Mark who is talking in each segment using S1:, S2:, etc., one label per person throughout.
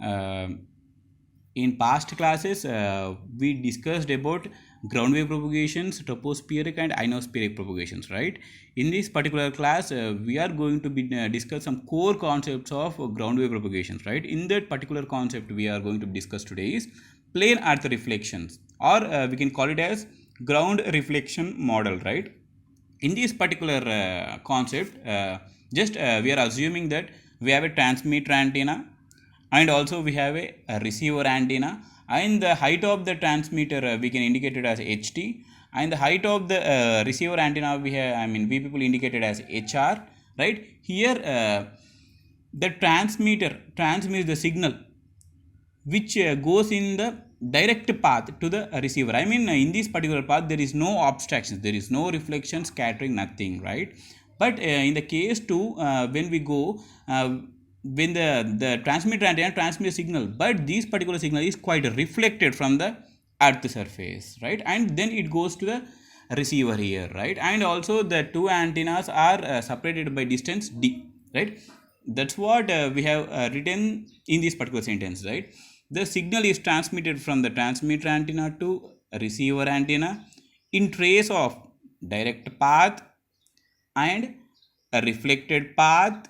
S1: Uh, in past classes, we discussed about ground wave propagations, tropospheric and ionospheric propagations, right? In this particular class, we are going to be discuss some core concepts of ground wave propagations, right? In that particular concept, we are going to discuss today is plane earth reflections, or we can call it as ground reflection model, right? In this particular concept, just we are assuming that we have a transmitter antenna, and also we have a receiver antenna, and the height of the transmitter we can indicate it as ht, and the height of the receiver antenna we have, I mean, we people indicated as hr, right? Here the transmitter transmits the signal which goes in the direct path to the receiver. I mean, in this particular path there is no obstructions, there is no reflection, scattering, nothing, right? But in the case 2, when we go, when the transmitter antenna transmits signal, but this particular signal is quite reflected from the earth surface, right? And then it goes to the receiver here, right? And also the two antennas are separated by distance d, right? That's what we have written in this particular sentence, right? The signal is transmitted from the transmitter antenna to receiver antenna in trace of direct path and a reflected path,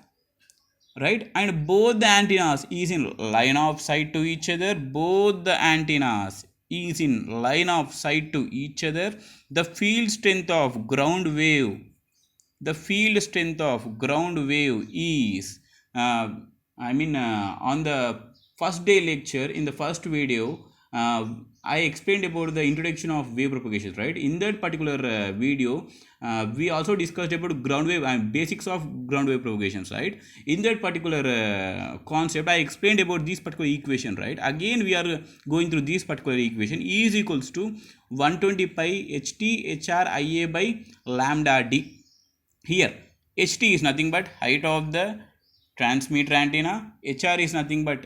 S1: right? And both the antennas is in line of sight to each other, both the antennas is in line of sight to each other. The field strength of ground wave, the field strength of ground wave is on the first day lecture, in the first video, I explained about the introduction of wave propagation, right? In that particular video, we also discussed about ground wave and basics of ground wave propagations, right? In that particular concept, I explained about this particular equation, right? Again, we are going through this particular equation. E is equals to 120 pi ht hr ia by lambda d. Here ht is nothing but height of the transmitter antenna, hr is nothing but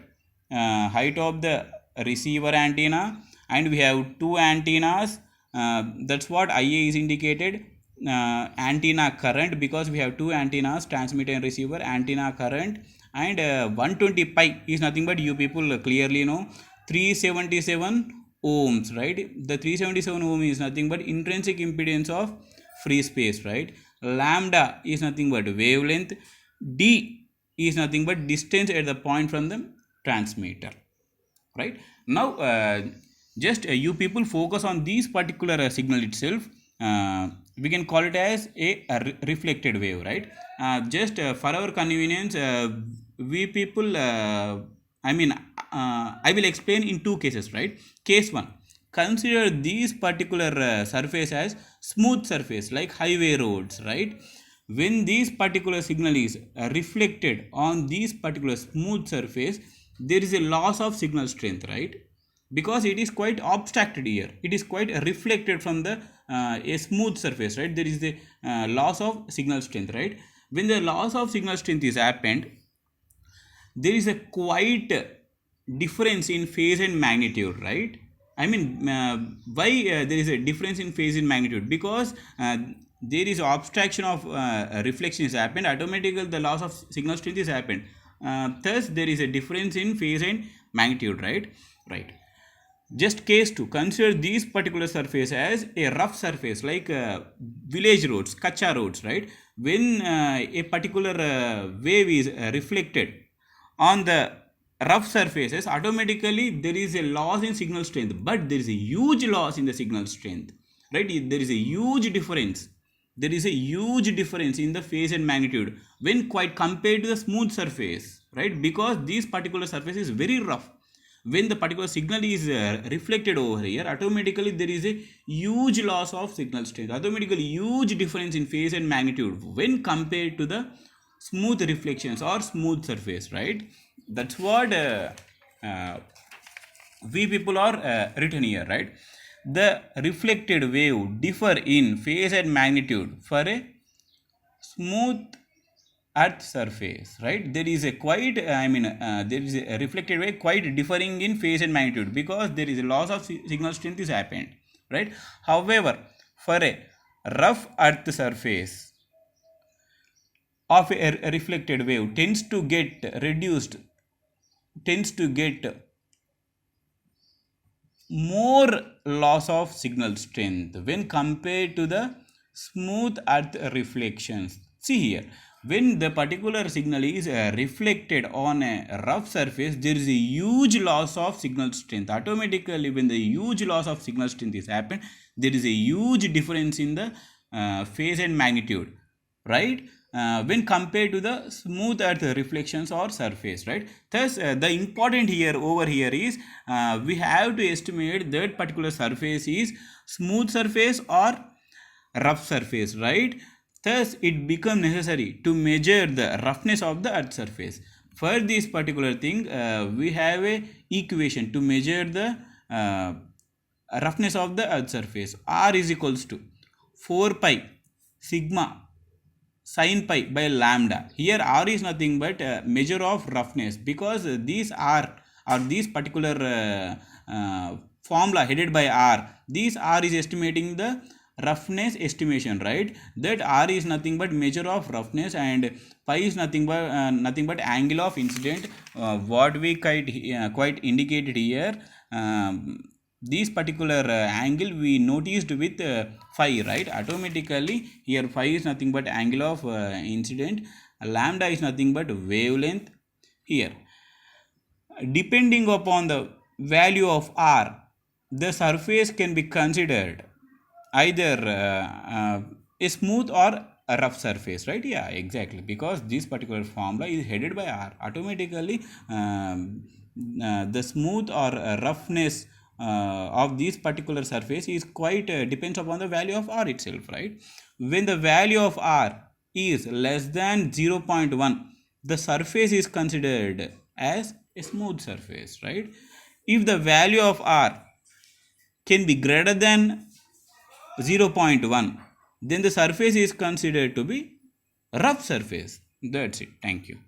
S1: height of the receiver antenna, and we have two antennas. That's what ia is indicated, antenna current, because we have two antennas, transmitter and receiver, antenna current. And 120 pi is nothing but, you people clearly know, 377 ohms, right? The 377 ohm is nothing but intrinsic impedance of free space, right? Lambda is nothing but wavelength, d is nothing but distance at the point from the transmitter, right? Now just you people focus on this particular signal itself. We can call it as a reflected wave, right? Just for our convenience, we people I will explain in two cases, right? Case 1, consider this particular surface as smooth surface like highway roads, right? When this particular signal is reflected on this particular smooth surface, there is a loss of signal strength, right? Because it is quite obstructed here, it is quite reflected from the a smooth surface, right? There is a loss of signal strength, right? When the loss of signal strength is happened, there is a quite difference in phase and magnitude, right? I mean, why there is a difference in phase and magnitude? Because there is obstruction of reflection is happened, automatically the loss of signal strength is happened. Thus there is a difference in phase and magnitude, right? Right. Just case 2, consider this particular surface as a rough surface like village roads, kacha roads, right? When a particular wave is reflected on the rough surfaces, automatically there is a loss in signal strength, but there is a huge loss in the signal strength, right? There is a huge difference, there is a huge difference in the phase and magnitude when quite compared to the smooth surface, right? Because this particular surface is very rough. When the particular signal is reflected over here, automatically there is a huge loss of signal strength, automatically huge difference in phase and magnitude when compared to the smooth reflections or smooth surface, right? That's what we people are written here, right? The reflected wave differ in phase and magnitude for a smooth earth surface, right? There is a quite there is a reflected wave quite differing in phase and magnitude because there is a loss of signal strength is happened, right? However, for a rough earth surface of a reflected wave tends to get reduced tends to get more loss of signal strength when compared to the smooth earth reflections. See here, when the particular signal is reflected on a rough surface, there is a huge loss of signal strength. Automatically, when the huge loss of signal strength is happened, there is a huge difference in the phase and magnitude, right? When compared to the smooth earth reflections or surface, right? Thus the important here over here is we have to estimate that particular surface is smooth surface or rough surface, right? Thus it becomes necessary to measure the roughness of the earth surface. For this particular thing, we have a equation to measure the roughness of the earth surface. R is equals to 4 pi sigma sin pi by lambda. Here R is nothing but measure of roughness, because these R or these particular formula headed by R, these R is estimating the roughness estimation, right? That R is nothing but measure of roughness, and pi is nothing but angle of incident. What we quite indicated here, this particular angle we noticed with phi, right? Automatically here phi is nothing but angle of incident, lambda is nothing but wavelength. Here, depending upon the value of R, the surface can be considered either a smooth or a rough surface, right? Yeah, exactly, because this particular formula is headed by R. Automatically the smooth or roughness of this particular surface is quite depends upon the value of R itself, right? When the value of R is less than 0.1, the surface is considered as a smooth surface, right? If the value of R can be greater than 0.1, then the surface is considered to be rough surface. That's it. Thank you.